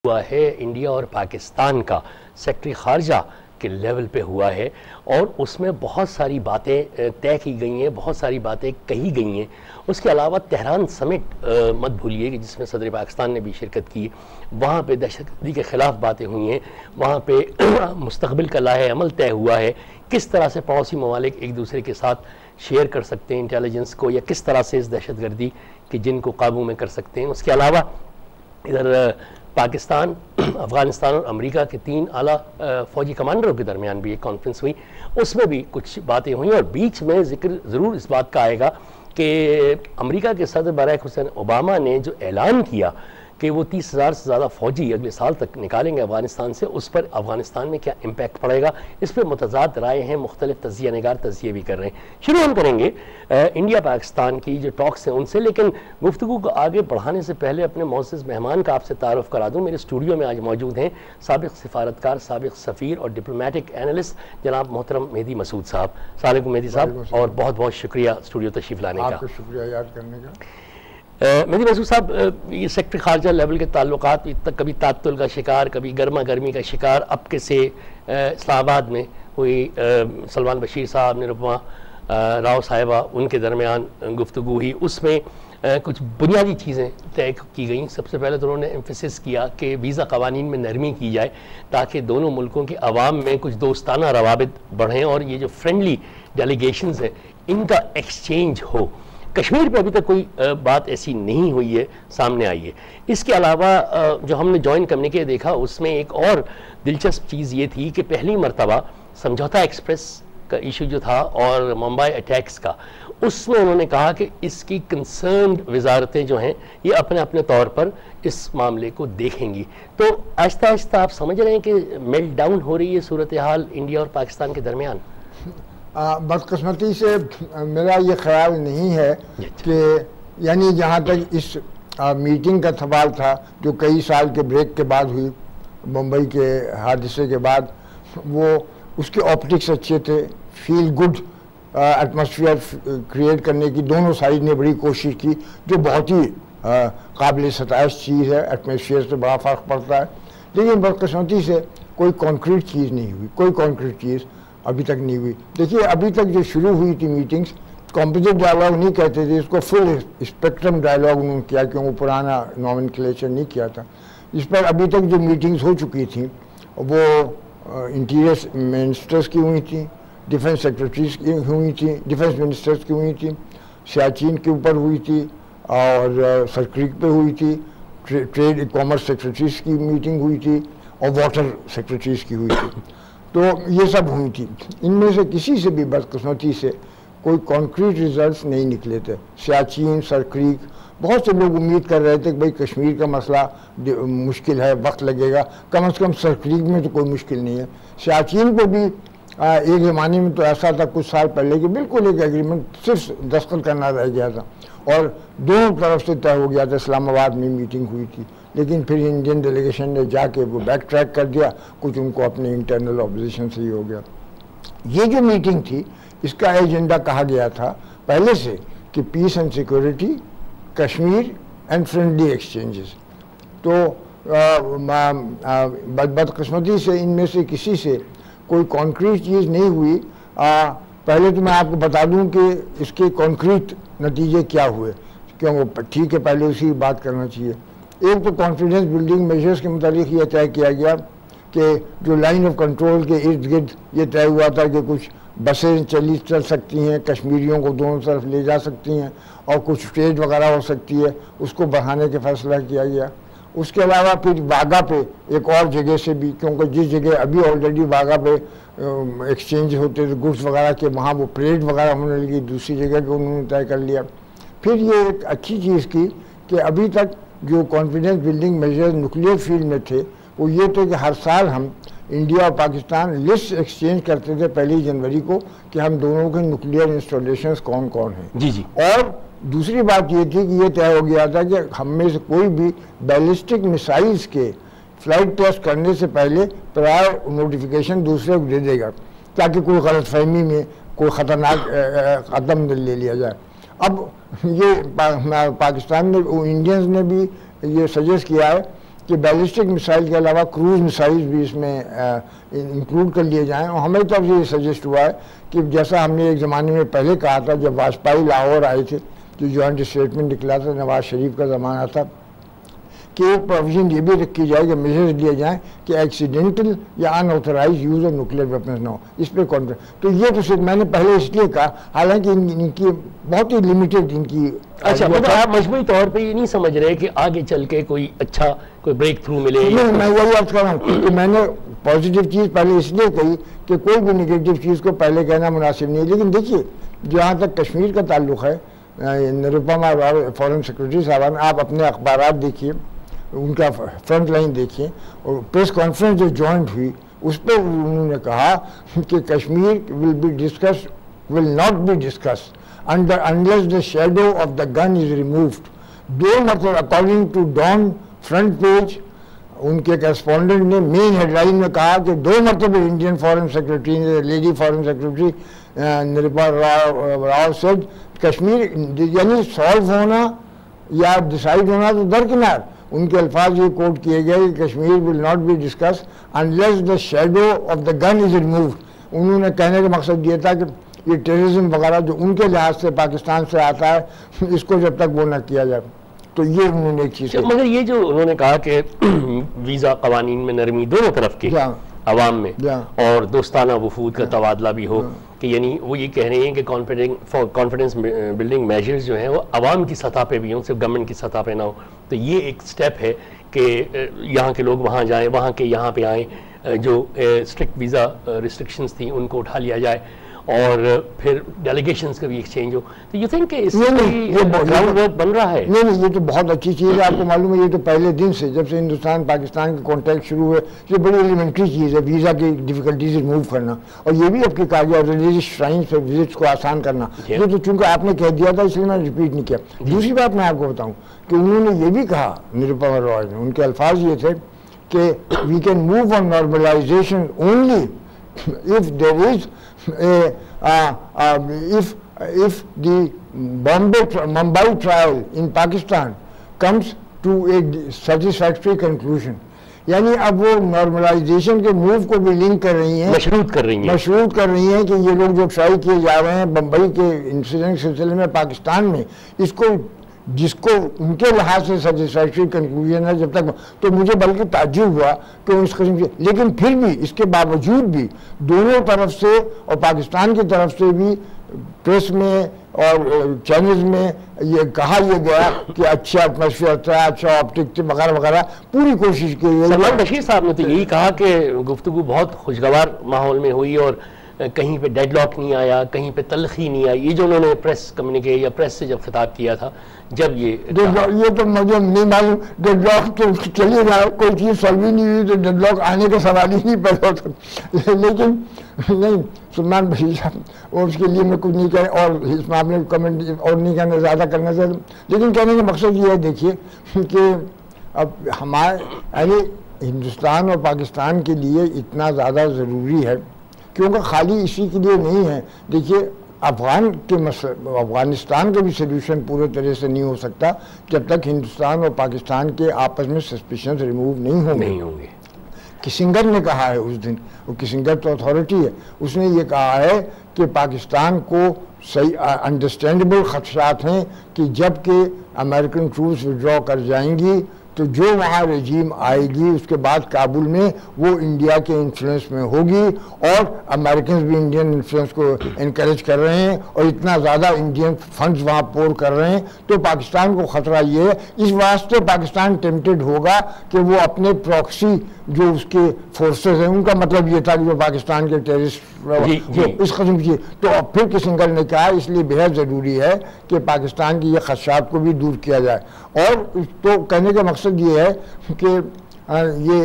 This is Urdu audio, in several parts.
ہوا ہے انڈیا اور پاکستان کا سیکٹری خارجہ کے لیول پہ ہوا ہے، اور اس میں بہت ساری باتیں طے کی گئی ہیں، بہت ساری باتیں کہی گئی ہیں۔ اس کے علاوہ تہران سمٹ مت بھولیے کہ جس میں صدر پاکستان نے بھی شرکت کی، وہاں پہ دہشت گردی کے خلاف باتیں ہوئی ہیں، وہاں پہ مستقبل کا لائحہ عمل طے ہوا ہے، کس طرح سے پڑوسی ممالک ایک دوسرے کے ساتھ شیئر کر سکتے ہیں انٹیلیجنس کو، یا کس طرح سے اس دہشت گردی کے جن کو قابو میں کر سکتے ہیں۔ اس کے علاوہ ادھر پاکستان، افغانستان اور امریکہ کے 3 اعلیٰ فوجی کمانڈروں کے درمیان بھی ایک کانفرنس ہوئی، اس میں بھی کچھ باتیں ہوئیں، اور بیچ میں ذکر ضرور اس بات کا آئے گا کہ امریکہ کے صدر باراک حسین اوباما نے جو اعلان کیا کہ وہ 30,000 سے زیادہ فوجی اگلے سال تک نکالیں گے افغانستان سے، اس پر افغانستان میں کیا امپیکٹ پڑے گا، اس پہ متضاد رائے ہیں، مختلف تجزیہ نگار تجزیے بھی کر رہے ہیں۔ شروع ہم کریں گے انڈیا پاکستان کی جو ٹاکس ہیں ان سے، لیکن گفتگو کو آگے بڑھانے سے پہلے اپنے معزز مہمان کا آپ سے تعارف کرا دوں۔ میرے اسٹوڈیو میں آج موجود ہیں سابق سفارتکار، سابق سفیر اور ڈپلومیٹک اینالسٹ جناب محترم مہدی مسعود صاحب۔ السلام علیکم مہدی صاحب، اور بہت بہت شکریہ اسٹوڈیو تشریف لانے کا۔ آپ کا شکریہ یاد کرنے کا۔ مہدی مسعود صاحب، یہ سیکٹری خارجہ لیول کے تعلقات کبھی تعطل کا شکار، کبھی گرما گرمی کا شکار، اب کے سے اسلام آباد میں ہوئی سلمان بشیر صاحب، نروپما راؤ صاحبہ، ان کے درمیان گفتگو ہوئی، اس میں کچھ بنیادی چیزیں طے کی گئیں۔ سب سے پہلے تو انہوں نے ایمفیسس کیا کہ ویزا قوانین میں نرمی کی جائے تاکہ دونوں ملکوں کے عوام میں کچھ دوستانہ روابط بڑھیں، اور یہ جو فرینڈلی ڈیلیگیشنز ہیں ان کا ایکسچینج ہو۔ کشمیر پہ ابھی تک کوئی بات ایسی نہیں ہوئی ہے، سامنے آئی ہے۔ اس کے علاوہ جو ہم نے جوائنٹ کمیونیکے دیکھا، اس میں ایک اور دلچسپ چیز یہ تھی کہ پہلی مرتبہ سمجھوتا ایکسپریس کا ایشو جو تھا اور ممبئی اٹیکس کا، اس میں انہوں نے کہا کہ اس کی کنسرنڈ وزارتیں جو ہیں یہ اپنے اپنے طور پر اس معاملے کو دیکھیں گی۔ تو آہستہ آہستہ آپ سمجھ رہے ہیں کہ میلٹ ڈاؤن ہو رہی ہے صورتحال انڈیا اور پاکستان کے درمیان؟ بدقسمتی سے میرا یہ خیال نہیں ہے کہ، یعنی جہاں تک اس میٹنگ کا سوال تھا جو کئی سال کے بریک کے بعد ہوئی ممبئی کے حادثے کے بعد، وہ اس کے آپٹکس اچھے تھے، فیل گڈ ایٹماسفیئر کریٹ کرنے کی دونوں سائڈ نے بڑی کوشش کی، جو بہت ہی قابل ستائش چیز ہے، ایٹماسفیئر سے بڑا فرق پڑتا ہے۔ لیکن بدقسمتی سے کوئی کانکریٹ چیز نہیں ہوئی، کوئی کانکریٹ چیز ابھی تک نہیں ہوئی۔ دیکھیے ابھی تک جو شروع ہوئی تھی میٹنگز، کمپوزٹ ڈائلاگ نہیں کہتے تھے اس کو، فل اسپیکٹرم ڈائلاگ انہوں نے کیا، کیونکہ وہ پرانا نومنکلیچر نہیں کیا تھا۔ اس پر ابھی تک جو میٹنگز ہو چکی تھیں وہ انٹیریئر منسٹرز کی ہوئی تھیں، ڈیفنس سیکرٹریز کی ہوئی تھیں، ڈیفنس منسٹرز کی ہوئی تھیں، سیاچین کے اوپر ہوئی تھی، اور سرکریک پہ ہوئی تھی، ٹریڈ کامرس سیکرٹریز کی میٹنگ ہوئی تھی، اور واٹر سیکرٹریز کی ہوئی تھی۔ تو یہ سب ہوئی تھی، ان میں سے کسی سے بھی بدقسمتی سے کوئی کانکریٹ ریزلٹس نہیں نکلے تھے۔ سیاچین، سرکریک، بہت سے لوگ امید کر رہے تھے کہ بھئی کشمیر کا مسئلہ مشکل ہے، وقت لگے گا، کم از کم سرکریک میں تو کوئی مشکل نہیں ہے۔ سیاچین کو بھی ایک زمانے میں تو ایسا تھا کچھ سال پہلے کہ بالکل ایک ایگریمنٹ صرف دستخط کرنا رہ گیا تھا، اور دونوں طرف سے طے ہو گیا تھا۔ اسلام آباد میں میٹنگ ہوئی تھی، لیکن پھر انڈین ڈیلیگیشن نے جا کے وہ بیک ٹریک کر دیا، کچھ ان کو اپنے انٹرنل اپوزیشن سے ہی ہو گیا۔ یہ جو میٹنگ تھی اس کا ایجنڈا کہا گیا تھا پہلے سے کہ پیس and security, Kashmir and friendly exchanges. تو بدقسمتی سے ان میں سے کسی سے کوئی کانکریٹ چیز نہیں ہوئی۔ پہلے تو میں آپ کو بتا دوں کہ اس کے کانکریٹ نتیجے کیا ہوئے، کیونکہ ٹھیک ہے پہلے اسی بات کرنا چاہیے۔ ایک تو کانفیڈنس بلڈنگ میجرز کے متعلق یہ طے کیا گیا کہ جو لائن آف کنٹرول کے ارد گرد یہ طے ہوا تھا کہ کچھ بسیں چل سکتی ہیں، کشمیریوں کو دونوں طرف لے جا سکتی ہیں، اور کچھ ٹریڈ وغیرہ ہو سکتی ہے، اس کو بڑھانے کا فیصلہ کیا گیا۔ اس کے علاوہ پھر واگا پہ ایک اور جگہ سے بھی، کیونکہ جس جگہ ابھی آلریڈی واگا پہ ایکسچینج ہوتے تھے گڈس وغیرہ کے، وہاں وہ پریڈ وغیرہ ہونے لگی، دوسری جگہ کو انہوں نے طے کر لیا۔ پھر یہ ایک اچھی چیز کی کہ ابھی تک جو confidence building measures nuclear field میں تھے وہ یہ تھے کہ ہر سال ہم انڈیا اور پاکستان لسٹ ایکسچینج کرتے تھے 1 جنوری کو کہ ہم دونوں کے نیوکلیئر انسٹالیشنز کون کون ہیں۔ جی جی۔ اور دوسری بات یہ تھی کہ یہ طے ہو گیا تھا کہ ہم میں سے کوئی بھی بیلسٹک میسائلز کے فلائٹ ٹیسٹ کرنے سے پہلے پرائر نوٹیفیکیشن دوسرے کو دے دے گا، تاکہ کوئی غلط فہمی میں کوئی خطرناک قدم لے لیا جائے۔ اب یہ پاکستان نے، انڈینز نے بھی یہ سجیسٹ کیا ہے کہ بیلسٹک مسائل کے علاوہ کروز مسائل بھی اس میں انکلوڈ کر لیے جائیں. اور ہماری طرف سے یہ سجیسٹ ہوا ہے کہ جیسا ہم نے ایک زمانے میں پہلے کہا تھا جب واجپئی لاہور آئے تھے جو جوائنٹ اسٹیٹمنٹ نکلا تھا نواز شریف کا زمانہ تھا, کہ ایک پروویژن یہ بھی رکھی جائے کہ میجرز لیے جائیں کہ ایکسیڈنٹل یا unauthorised use of nuclear weapons نہ ہو. اس پہ کانفیڈنس تو یہ تو صرف میں نے پہلے اس لیے کہا, حالانکہ ان کی بہت ہی لمیٹڈ ان کی. اچھا مطلب آپ مجموعی طور پہ یہ نہیں سمجھ رہے کہ آگے چل کے کوئی اچھا کوئی بریک تھرو ملے؟ نہیں, میں وہی عرض کر رہا ہوں کہ میں نے پازیٹیو چیز پہلے اس لیے کہی کہ کوئی بھی نگیٹو چیز کو پہلے کہنا مناسب نہیں ہے. لیکن دیکھیے جہاں تک کشمیر کا تعلق ہے, نروپما فارن سیکرٹری صاحبان, آپ اپنے اخبارات دیکھیے, ان کا فرنٹ لائن دیکھیے, اور پریس کانفرنس جو جوائنٹ ہوئی اس پہ انہوں نے کہا کہ Kashmir will not be discussed unless the shadow of the gun is removed. دو مطلب according to Dawn front page ان کے کریسپونڈنٹ نے مین ہیڈ لائن میں کہا کہ 2 مرتبہ انڈین فارن سیکرٹری نے, lady foreign secretary Nirupama Rao said Kashmir یعنی سالو ہونا یا ڈیسائیڈ ہونا تو درکنار. ان کے الفاظ یہ کوٹ کیے گئے کہ Kashmir will not be discuss unless the shadow of the gun is removed. انہوں نے کہنے کا مقصد یہ تھا کہ یہ ٹیررزم وغیرہ جو ان کے لحاظ سے پاکستان سے آتا ہے اس کو جب تک وہ نہ کیا جائے. تو یہ انہوں نے ایک چیز کہی. مگر یہ جو انہوں نے کہا کہ ویزا قوانین میں نرمی دونوں طرف کی عوام میں اور دوستانہ وفود کا تبادلہ بھی ہو, کہ یعنی وہ یہ کہہ رہے ہیں کہ کانفیڈنس بلڈنگ میجرز جو ہیں وہ عوام کی سطح پہ بھی ہوں, صرف گورنمنٹ کی سطح پہ نہ ہو. تو یہ ایک سٹیپ ہے کہ یہاں کے لوگ وہاں جائیں, وہاں کے یہاں پہ آئیں, جو اسٹرکٹ ویزا ریسٹرکشنز تھیں ان کو اٹھا لیا جائے اور پھر ڈیلیگیشنز کا بھی ایکسچینج ہو. تو یو تھنک کہ اس گراؤنڈ ورک بن رہا ہے؟ نہیں, یہ تو بہت اچھی چیز ہے. آپ کو معلوم ہے یہ تو پہلے دن سے جب سے ہندوستان پاکستان کے کانٹیکٹ شروع ہوئے یہ بڑی ایلیمنٹری چیز ہے ویزا کی ڈیفیکلٹیز ریموو کرنا, اور یہ بھی اب کی کہا گیا ریلیجیس شرائنس پہ وزٹس کو آسان کرنا. یہ تو چونکہ آپ نے کہہ دیا تھا اس لیے میں ریپیٹ نہیں کیا. دوسری بات میں آپ کو بتاؤں کہ انہوں نے یہ بھی کہا, نروپما رائے نے, ان کے الفاظ یہ تھے کہ we can move on normalisation only if there is if the Mumbai trial in Pakistan comes to a satisfactory conclusion. یعنی اب وہ نارملائزیشن کے موو کو بھی لنک کر رہی ہیں, مشروط کر رہی ہیں کہ یہ لوگ جو ٹرائی کیے جا رہے ہیں بمبئی کے انسیڈنٹ سلسلے میں پاکستان میں, اس کو جس کو ان کے لحاظ سے سیٹسفیکٹری کنکلوژن ہے جب تک. تو مجھے بلکہ تعجب ہوا کہ اس قسم سے, لیکن پھر بھی اس کے باوجود بھی دونوں طرف سے اور پاکستان کی طرف سے بھی پریس میں اور چینلز میں یہ کہا یہ گیا کہ اچھا ایٹماسفیئر تھا, اچھا آپٹک وغیرہ وغیرہ, پوری کوشش کی گئی. سلمان بشیر صاحب نے تو یہی کہا کہ گفتگو بہت خوشگوار ماحول میں ہوئی اور کہیں پہ ڈیڈ لاک نہیں آیا, کہیں پہ تلخی نہیں آئی. یہ جو انہوں نے پریس کمیونیکے یا پریس سے جب خطاب کیا تھا, جب یہ تو مجھے نہیں معلوم, ڈیڈ لاک تو چلیے گا, کوئی چیز سالو ہی نہیں ہوئی تو ڈیڈ لاک آنے کا سوال ہی نہیں پیدا ہوتا. لیکن نہیں, سلمان بشیر صاحب اور اس کے لیے میں کچھ نہیں کہہ, اور اس معاملے میں کمنٹ اور نہیں کہنا, زیادہ کرنا چاہتا. لیکن کہنے کا مقصد یہ ہے دیکھیے کہ اب ہمارے یعنی ہندوستان اور پاکستان کے لیے اتنا زیادہ ضروری ہے, کیونکہ خالی اسی کے لیے نہیں ہے. دیکھیے افغانستان کا بھی سلوشن پورے طرح سے نہیں ہو سکتا جب تک ہندوستان اور پاکستان کے آپس میں سسپیشنز ریموو نہیں ہوں گے. کسنگر نے کہا ہے اس دن, وہ کسنگر تو اتھارٹی ہے, اس نے یہ کہا ہے کہ پاکستان کو صحیح انڈرسٹینڈیبل خدشات ہیں کہ جب کہ امریکن ٹروپس وڈرا کر جائیں گی تو جو وہاں رجیم آئے گی اس کے بعد کابل میں وہ انڈیا کے انفلوئنس میں ہوگی, اور امریکنز بھی انڈین انفلوئنس کو انکریج کر رہے ہیں اور اتنا زیادہ انڈین فنڈز وہاں پور کر رہے ہیں. تو پاکستان کو خطرہ یہ ہے, اس واسطے پاکستان ٹیمپٹڈ ہوگا کہ وہ اپنے پراکسی جو اس کے فورسز ہیں, ان کا مطلب یہ تھا کہ جو پاکستان کے ٹیررسٹ اس قسم کی. تو پھر کسنگر نے کہا اس لیے بہت ضروری ہے کہ پاکستان کی یہ خدشات کو بھی دور کیا جائے. اور تو کہنے کا مقصد یہ ہے کہ یہ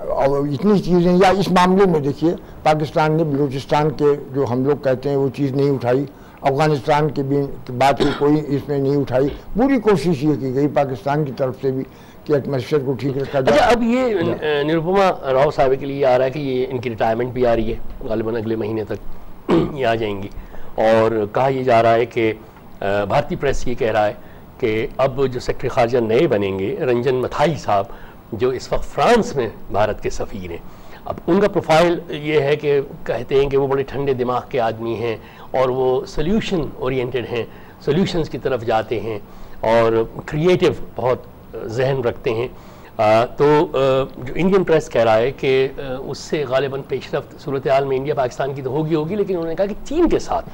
اتنی چیزیں, یا اس معاملے میں دیکھیے پاکستان نے بلوچستان کے جو ہم لوگ کہتے ہیں وہ چیز نہیں اٹھائی, افغانستان کی بھی بات کوئی اس میں نہیں اٹھائی. پوری کوشش یہ کی گئی پاکستان کی طرف سے بھی کہ ایٹماسفیئر کو ٹھیک رکھا جائے. اچھا, اب یہ نروپما راؤ صاحب کے لیے آ رہا ہے کہ یہ ان کی ریٹائرمنٹ بھی آ رہی ہے, غالباً اگلے مہینے تک یہ آ جائیں گی, اور کہا یہ جا رہا ہے کہ بھارتی پریس یہ کہہ رہا ہے کہ کہ اب جو سیکرٹری خارجہ نئے بنیں گے رنجن متھائی صاحب جو اس وقت فرانس میں بھارت کے سفیر ہیں، اب ان کا پروفائل یہ ہے کہ کہتے ہیں کہ وہ بڑے ٹھنڈے دماغ کے آدمی ہیں اور وہ سلیوشن اورینٹڈ ہیں، سلیوشنز کی طرف جاتے ہیں اور کریٹیو بہت ذہن رکھتے ہیں. تو جو انڈین پریس کہہ رہا ہے کہ اس سے غالباً پیش رفت صورتحال میں انڈیا پاکستان کی تو ہوگی، لیکن انہوں نے کہا کہ چین کے ساتھ،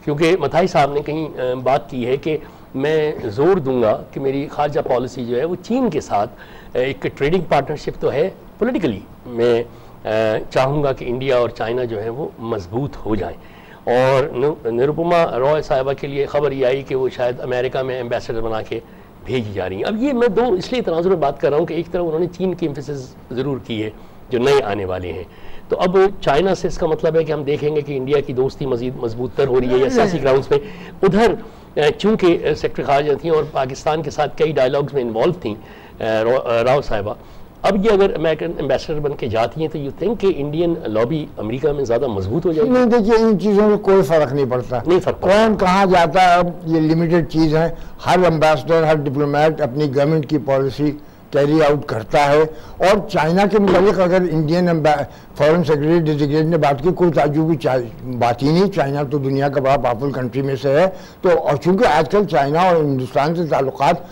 کیونکہ متھائی صاحب نے کہیں بات کی ہے کہ میں زور دوں گا کہ میری خارجہ پالیسی جو ہے وہ چین کے ساتھ ایک ٹریڈنگ پارٹنرشپ تو ہے، پولیٹیکلی میں چاہوں گا کہ انڈیا اور چائنا جو ہے وہ مضبوط ہو جائیں. اور نروپما رائے صاحبہ کے لیے خبر یہ آئی کہ وہ شاید امریکہ میں ایمبیسڈر بنا کے بھیجی جا رہی ہیں. اب یہ میں دو اس لیے تناظر میں بات کر رہا ہوں کہ ایک طرف انہوں نے چین کی ایمفیسس ضرور کی ہے جو نئے آنے والے ہیں، تو اب چائنا سے اس کا مطلب ہے کہ ہم دیکھیں گے کہ انڈیا کی دوستی مزید مضبوط تر ہو رہی ہے یا سیاسی گراؤنڈز پہ. ادھر چونکہ سیکرٹری خارجہ تھیں اور پاکستان کے ساتھ کئی ڈائیلاگز میں انوالو تھیں راؤ صاحبہ، اب یہ اگر امریکن ایمبیسڈر بن کے جاتی ہیں تو یو تھنک کہ انڈین لابی امریکہ میں زیادہ مضبوط ہو جائے گی؟ نہیں، دیکھیے ان چیزوں میں کوئی فرق نہیں پڑتا، کون کہاں جاتا ہے، اب یہ لمیٹڈ چیز ہے. ہر امبیسڈر، ہر ڈپلومیٹ اپنی گورنمنٹ کی پالیسی کیری آؤٹ کرتا ہے. اور چائنا کے متعلق اگر انڈین فارن سیکرٹری ڈیزیگنیٹ نے بات کی، کوئی تعجب کی بات ہی نہیں. چائنا تو دنیا کا بڑا پاورفل کنٹری میں سے ہے. تو اور چونکہ آج کل چائنا اور ہندوستان سے تعلقات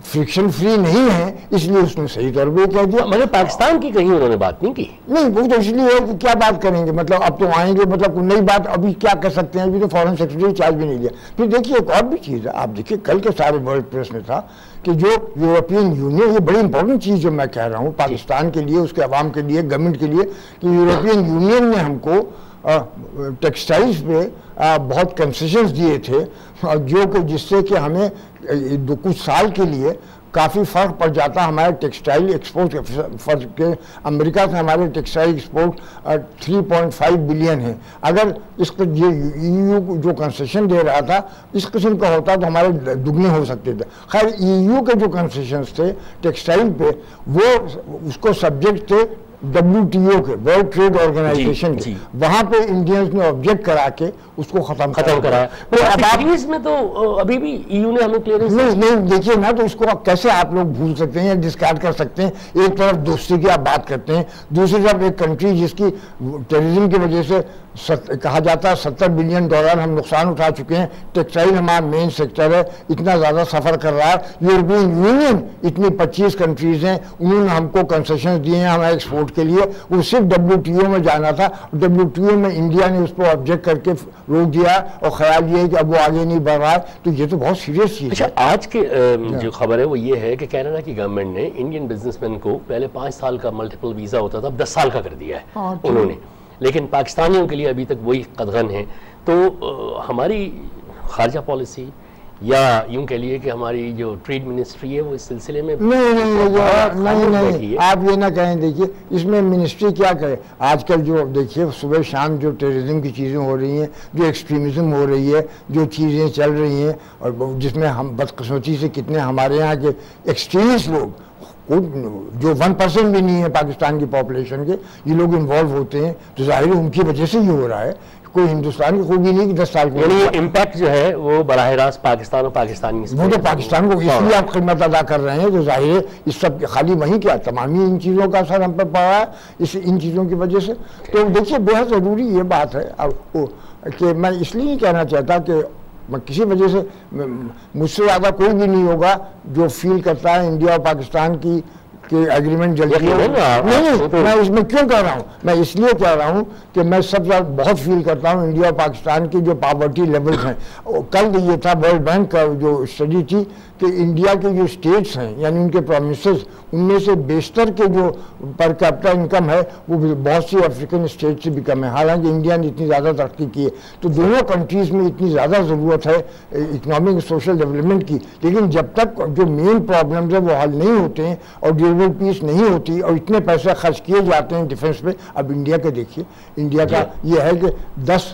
فرکشن فری نہیں ہیں، اس لیے اس نے صحیح طور پہ کہہ دیا. مگر پاکستان کی کہیں انہوں نے بات نہیں کی. نہیں، وہ تو اس لیے ہے کہ کیا بات کریں گے، مطلب اب تو آئیں گے، مطلب کوئی نئی بات ابھی کیا کر سکتے ہیں، ابھی تو فارن سیکرٹری چارج بھی نہیں لیا. پھر دیکھیے ایک اور بھی چیز ہے، آپ دیکھیے کل کے سارے ورلڈ پریس میں تھا کہ جو یورپین یونین، یہ بڑی امپورٹنٹ چیز جو میں کہہ رہا ہوں پاکستان کے لیے، اس کے عوام کے لیے، گورنمنٹ کے لیے، کہ یورپین یونین نے ہم کو ٹیکسٹائلز پہ بہت کنسیشنز دیے تھے، جو کہ جس سے کہ ہمیں کچھ سال کے لیے کافی فرق پڑ جاتا. ہمارے ٹیکسٹائل ایکسپورٹ فرق کے امریکہ سے ہمارے ٹیکسٹائل ایکسپورٹ 3.5 بلین ہے. اگر اس کو EU جو کنسیشن دے رہا تھا اس قسم کا ہوتا تو ہمارے دگنے ہو سکتے تھے. خیر EU کے جو کنسیشنز تھے ٹیکسٹائل پہ وہ اس کو سبجیکٹ تھے WTO کے، ورلڈ ٹریڈ آرگنائزیشن کے. وہاں پہ انڈینز نے آبجیکٹ کرا کے اس کو ختم کرایا. میں تو ابھی بھی EU نے ہمیں کلیئرنس نہیں دیکھیے نا، تو اس کو کیسے آپ لوگ بھول سکتے ہیں یا ڈسکارڈ کر سکتے ہیں؟ ایک طرف دوستی کی آپ بات کرتے ہیں، دوسری طرف ایک کنٹری جس کی ٹیررزم کی وجہ سے کہا جاتا ہے $70 بلین ہم نقصان اٹھا چکے ہیں. ٹیکسٹائل ہمارا مین سیکٹر ہے، اتنا زیادہ سفر کر رہا ہے. یورپین یونین اتنی 25 کنٹریز ہیں، انہوں نے ہم کو کنسیشنز دیے ہیں ہمارے ایکسپورٹ کے لیے. وہ صرف WTO میں جانا تھا، WTO میں انڈیا نے اس کو آبجیکٹ کر کے روک دیا اور خیال یہ ہے کہ اب وہ آگے نہیں بڑھ رہا ہے. تو یہ تو بہت سیریس چیز ہے. آج کے جو خبر ہے وہ یہ ہے کہ کینیڈا کی گورنمنٹ نے انڈین بزنس مین کو پہلے 5 سال کا ملٹیپل ویزا ہوتا تھا، اب 10 سال کا کر دیا ہے انہوں نے، لیکن پاکستانیوں کے لیے ابھی تک وہی قدغن ہے. تو ہماری خارجہ پالیسی یا یوں کہہ لیے کہ ہماری جو ٹریڈ منسٹری ہے وہ اس سلسلے میں نہیں آپ یہ نہ کہیں. دیکھیے اس میں منسٹری کیا کرے؟ آج کل جو دیکھیے صبح شام جو ٹیررزم کی چیزیں ہو رہی ہیں، جو ایکسٹریمزم ہو رہی ہے، جو چیزیں چل رہی ہیں، اور جس میں ہم بدقسمتی سے کتنے ہمارے یہاں کے ایکسٹریمسٹ لوگ جو 1% بھی نہیں ہے پاکستان کی پاپولیشن کے، یہ لوگ انوالو ہوتے ہیں. تو ظاہر ہے ان کی وجہ سے یہ ہو رہا ہے. کوئی ہندوستان کی خوبی نہیں کہ 10 سال کو امپیکٹ جو ہے وہ براہ راست پاکستان اور پاکستانی، وہ تو پاکستان کو اس لیے آپ خدمت ادا کر رہے ہیں. تو ظاہر ہے اس سب خالی وہیں کیا تمامی ان چیزوں کا اثر ہم پر پڑ رہا ہے ان چیزوں کی وجہ سے. تو دیکھیے بہت ضروری یہ بات ہے کہ میں اس لیے کہنا چاہتا کہ میں کسی وجہ سے مجھ سے زیادہ کوئی بھی نہیں ہوگا جو فیل کرتا ہے انڈیا اور پاکستان کی کہ ایگریمنٹ جلدی ہے. نہیں، میں اس میں کیوں کہہ رہا ہوں؟ میں اس لیے کہہ رہا ہوں کہ میں سب سے بہت فیل کرتا ہوں انڈیا اور پاکستان کی جو پاورٹی لیولز ہیں. کل یہ تھا ورلڈ بینک کا جو اسٹڈی تھی کہ انڈیا کے جو اسٹیٹس ہیں یعنی ان کے پروونسز، ان میں سے بیشتر کے جو پر کیپٹا انکم ہے وہ بہت سی افریقن اسٹیٹ سے بھی کم ہے. حالانکہ انڈیا نے اتنی زیادہ ترقی کی ہے. تو دونوں کنٹریز میں اتنی زیادہ ضرورت ہے اکنامک سوشل ڈیولپمنٹ کی، لیکن جب تک جو مین پرابلمز ہیں وہ حل نہیں ہوتے ہیں اور ڈیولپمنٹ پیس نہیں ہوتی اور اتنے پیسے خرچ کیے جاتے ہیں ڈیفنس پہ. اب انڈیا کا دیکھیے، انڈیا کا یہ ہے کہ 10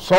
100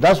10